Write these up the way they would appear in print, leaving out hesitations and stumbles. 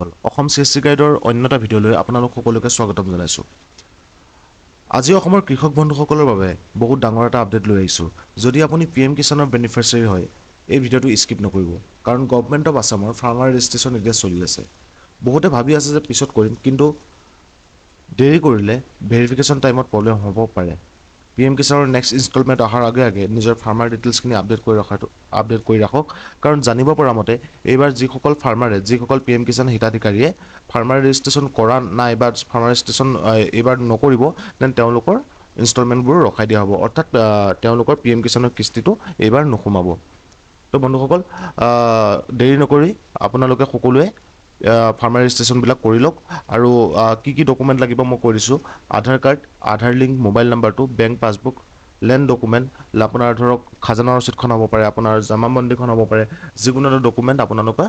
Assam CSC গাইডৰ অন্য এটা ভিডিঅ'লৈ আপোনালোক সকলোকে স্বাগতম জনাইছোঁ। আজি অসমৰ কৃষক বন্ধুসকলৰ বাবে বহুত ডাঙৰ এটা আপডেট লৈ আহিছোঁ। যদি আপুনি PM কিষাণৰ বেনিফিচিয়াৰী হয়, এই ভিডিঅ'টো স্কিপ নকৰিব, কাৰণ গভৰ্ণমেণ্ট অফ আছামৰ ফাৰ্মাৰ ৰেজিষ্ট্ৰেশ্যন এতিয়া চলি আছে। বহুতে ভাবি আছে যে পিছত কৰিম, কিন্তু দেৰি কৰিলে ভেৰিফিকেশ্যন টাইমত প্ৰব্লেম হ'ব পাৰে। PM কিষাণৰ নেক্সট ইনষ্টলমেণ্ট অহাৰ আগে আগে নিজৰ ফাৰ্মাৰ ডিটেইলছখিনি আপডেট কৰি ৰাখক, কাৰণ জানিব পৰা মতে এইবাৰ যিসকল PM কিষাণ হিতাধিকাৰীয়ে ফাৰ্মাৰ ৰেজিষ্ট্ৰেশ্যন কৰা নাই বা ফাৰ্মাৰ ৰেজিষ্ট্ৰেশ্যন এইবাৰ নকৰিব, দেন তেওঁলোকৰ ইনষ্টলমেণ্টবোৰ ৰখাই দিয়া হ'ব, অৰ্থাৎ তেওঁলোকৰ PM কিষাণৰ কিস্তিটো এইবাৰ নোসোমাব। তো বন্ধুসকল, দেৰি নকৰি আপোনালোকে সকলোৱে ফাৰ্মাৰ ৰেজিষ্ট্ৰেশ্যনবিলাক কৰি লওক। আৰু কি ডকুমেণ্ট লাগিব মই কৈ দিছোঁ। আধাৰ কাৰ্ড, আধাৰ লিংক, মোবাইল নাম্বাৰটো, বেংক পাছবুক, লেণ্ড ডকুমেণ্ট, আপোনাৰ ধৰক খাজানা ৰচিদখন হ'ব পাৰে, আপোনাৰ জামাবন্দীখন হ'ব পাৰে, যিকোনো এটা ডকুমেণ্ট আপোনালোকে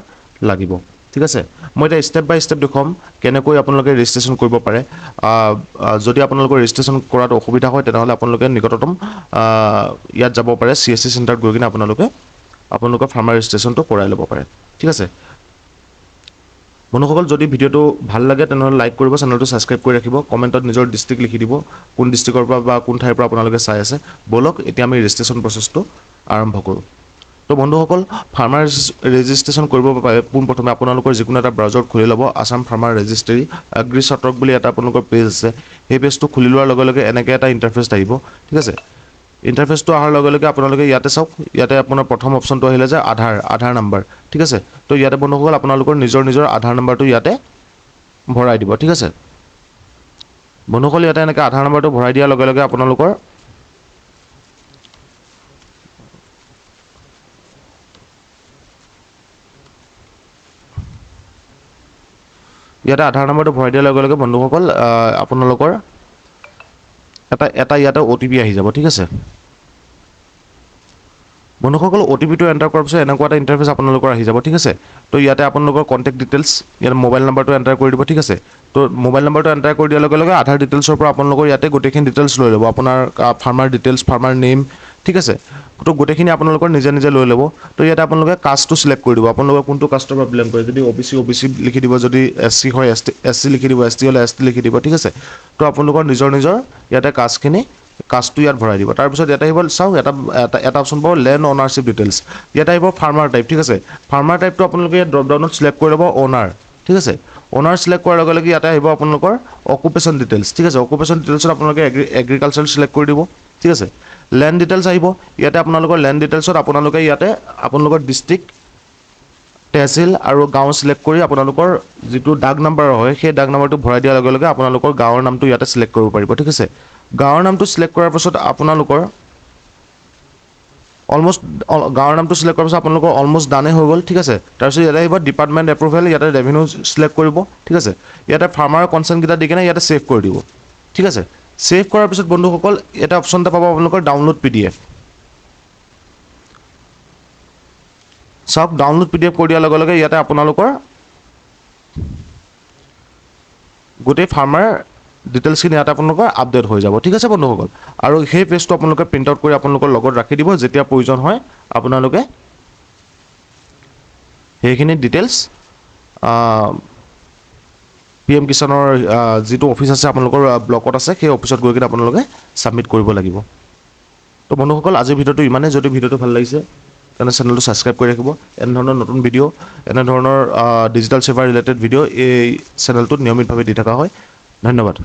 লাগিব। ঠিক আছে, মই এতিয়া ষ্টেপ বাই ষ্টেপ দেখুৱাম কেনেকৈ আপোনালোকে ৰেজিষ্ট্ৰেশ্যন কৰিব পাৰে। যদি আপোনালোকৰ ৰেজিষ্ট্ৰেশ্যন কৰাত অসুবিধা হয়, তেনেহ'লে আপোনালোকে নিকটতম ইয়াত যাব পাৰে, CSC চেণ্টাৰত গৈ কিনে আপোনালোকৰ ফাৰ্মাৰ ৰেজিষ্ট্ৰেশ্যনটো কৰাই ল'ব পাৰে। ঠিক আছে বন্ধুসকল, যদি ভিডিঅ'টো ভাল লাগে তেনেহ'লে লাইক কৰিব, চেনেলটো ছাবস্ক্ৰাইব কৰি ৰাখিব, কমেণ্টত নিজৰ ডিষ্ট্ৰিক্ট লিখি দিব, কোন ডিষ্ট্ৰিক্টৰ পৰা বা কোন ঠাইৰ পৰা আপোনালোকে চাই আছে। ব'লক এতিয়া আমি ৰেজিষ্ট্ৰেশ্যন প্ৰচেছটো আৰম্ভ কৰোঁ। তো বন্ধুসকল, ফাৰ্মাৰ ৰেজিষ্ট্ৰেশ্যন কৰিবৰ বাবে পোনপ্ৰথমে আপোনালোকৰ যিকোনো এটা ব্ৰাউজাৰ খুলি ল'ব। আছাম ফাৰ্মাৰ ৰেজিষ্ট্ৰি এগ্ৰিছটক বুলি এটা আপোনালোকৰ পেজ আছে, সেই পেজটো খুলি লোৱাৰ লগে লগে এনেকৈ এটা ইণ্টাৰফেচ আহিব। ঠিক আছে, ইণ্টাৰফেচটো অহাৰ লগে লগে আপোনালোকে ইয়াতে চাওক, ইয়াতে আপোনাৰ প্ৰথম অপশ্যনটো আহিলে যে আধাৰ নাম্বাৰ। ঠিক আছে, তো ইয়াতে বন্ধুসকল আপোনালোকৰ নিজৰ আধাৰ নাম্বাৰটো ইয়াতে ভৰাই দিব। ঠিক আছে বন্ধুসকল, ইয়াতে এনেকৈ আধাৰ নাম্বাৰটো ভৰাই দিয়াৰ লগে লগে আপোনালোকৰ ইয়াতে আধাৰ নাম্বাৰটো ভৰাই দিয়াৰ লগে লগে বন্ধুসকল আপোনালোকৰ এটা ইয়াতে OTP আহি যাব। ঠিক আছে বন্ধুসকল, OTPটো এণ্টাৰ কৰাৰ পিছত এনেকুৱা এটা ইণ্টাৰফেচ আপোনালোকৰ আহি যাব। ঠিক আছে, তো ইয়াতে আপোনালোকৰ কণ্টেক্ট ডিটেইলছ, ইয়াতে মোবাইল নাম্বাৰটো এণ্টাৰ কৰি দিব। ঠিক আছে, তো মোবাইল নাম্বাৰটো এণ্টাৰ কৰি দিয়াৰ লগে লগে আধাৰ ডিটেইলছৰ পৰা আপোনালোকৰ ইয়াতে গোটেইখিনি ডিটেইলছ লৈ ল'ব, আপোনাৰ ফাৰ্মাৰ ডিটেইলছ, ফাৰ্মাৰ নেম। ঠিক আছে, তো গোটেইখিনি আপোনালোকৰ নিজে লৈ ল'ব। তো ইয়াতে আপোনালোকে কাষ্টটো চিলেক্ট কৰি দিব, আপোনালোকে কোনটো কাষ্টৰ পৰা বিলং কৰে। যদি OBC লিখি দিব, যদি SC হয় SC লিখি দিব, ST হ'লে ST লিখি দিব। ঠিক আছে, তো আপোনালোকৰ নিজৰ ইয়াতে কাষ্টটো ইয়াত ভৰাই দিব। তাৰপিছত ইয়াতে আহিব, চাওক এটা অপশ্যন পাব লেণ্ড অ'নাৰশ্বিপ ডিটেইলছ। ইয়াতে আহিব ফাৰ্মাৰ টাইপ। ঠিক আছে, ফাৰ্মাৰ টাইপটো আপোনালোকে ইয়াত ড্ৰপডাউনত চিলেক্ট কৰি ল'ব অ'নাৰ। ঠিক আছে, অ'নাৰ চিলেক্ট কৰাৰ লগে লগে ইয়াতে আহিব আপোনালোকৰ অকুপেশ্যন ডিটেইলছ। ঠিক আছে, অকুপেশ্যন ডিটেইলছত আপোনালোকে এগ্ৰিকালচাৰ চিলেক্ট কৰি দিব। ঠিক আছে, লেণ্ড ডিটেইলছ আহিব, ইয়াতে আপোনালোকৰ লেণ্ড ডিটেইলছত আপোনালোকৰ ডিষ্ট্ৰিক্ট, তহচিল আৰু গাঁও চিলেক্ট কৰি আপোনালোকৰ যিটো ডাক নাম্বাৰ হয়, সেই ডাক নাম্বাৰটো ভৰাই দিয়াৰ লগে লগে আপোনালোকৰ গাঁৱৰ নামটো ইয়াতে চিলেক্ট কৰিব পাৰিব। ঠিক আছে, গাঁৱৰ নামটো চিলেক্ট কৰাৰ পাছত আপোনালোকৰ অলমষ্ট ডানে হৈ গ'ল। ঠিক আছে, তাৰপিছত ইয়াতে আহিব ডিপাৰ্টমেণ্ট এপ্ৰুভেল, ইয়াতে ৰেভিনিউ চিলেক্ট কৰিব। ঠিক আছে, ইয়াতে ফাৰ্মাৰ কনচেণ্টকেইটা দি কিনে ইয়াতে ছেভ কৰি দিব। ঠিক আছে, ছেভ কৰাৰ পিছত বন্ধুসকল এটা অপশ্যন এটা পাব আপোনালোকৰ ডাউনলোড PDF। চাওক, ডাউনলোড PDF কৰি দিয়াৰ লগে লগে ইয়াতে আপোনালোকৰ গোটেই ফাৰ্মাৰ ডিটেইলছখিনি ইয়াতে আপোনালোকৰ আপডেট হৈ যাব। ঠিক আছে বন্ধুসকল, আৰু সেই পেজটো আপোনালোকে প্ৰিণ্ট আউট কৰি আপোনালোকৰ লগত ৰাখি দিব, যেতিয়া প্ৰয়োজন হয় আপোনালোকে সেইখিনি ডিটেইলছ PM কিষাণৰ যিটো অফিচ আছে আপোনালোকৰ ব্লকত আছে, সেই অফিচত গৈ কিনে আপোনালোকে ছাবমিট কৰিব লাগিব। তো বন্ধুসকল, আজিৰ ভিডিঅ'টো ইমানেই। যদি ভিডিঅ'টো ভাল লাগিছে তেনে চেনেলটো ছাবস্ক্ৰাইব কৰি ৰাখিব। এনেধৰণৰ নতুন ভিডিঅ', এনেধৰণৰ ডিজিটেল সেৱা ৰিলেটেড ভিডিঅ' এই চেনেলটোত নিয়মিতভাৱে দি থকা হয়। ধন্যবাদ।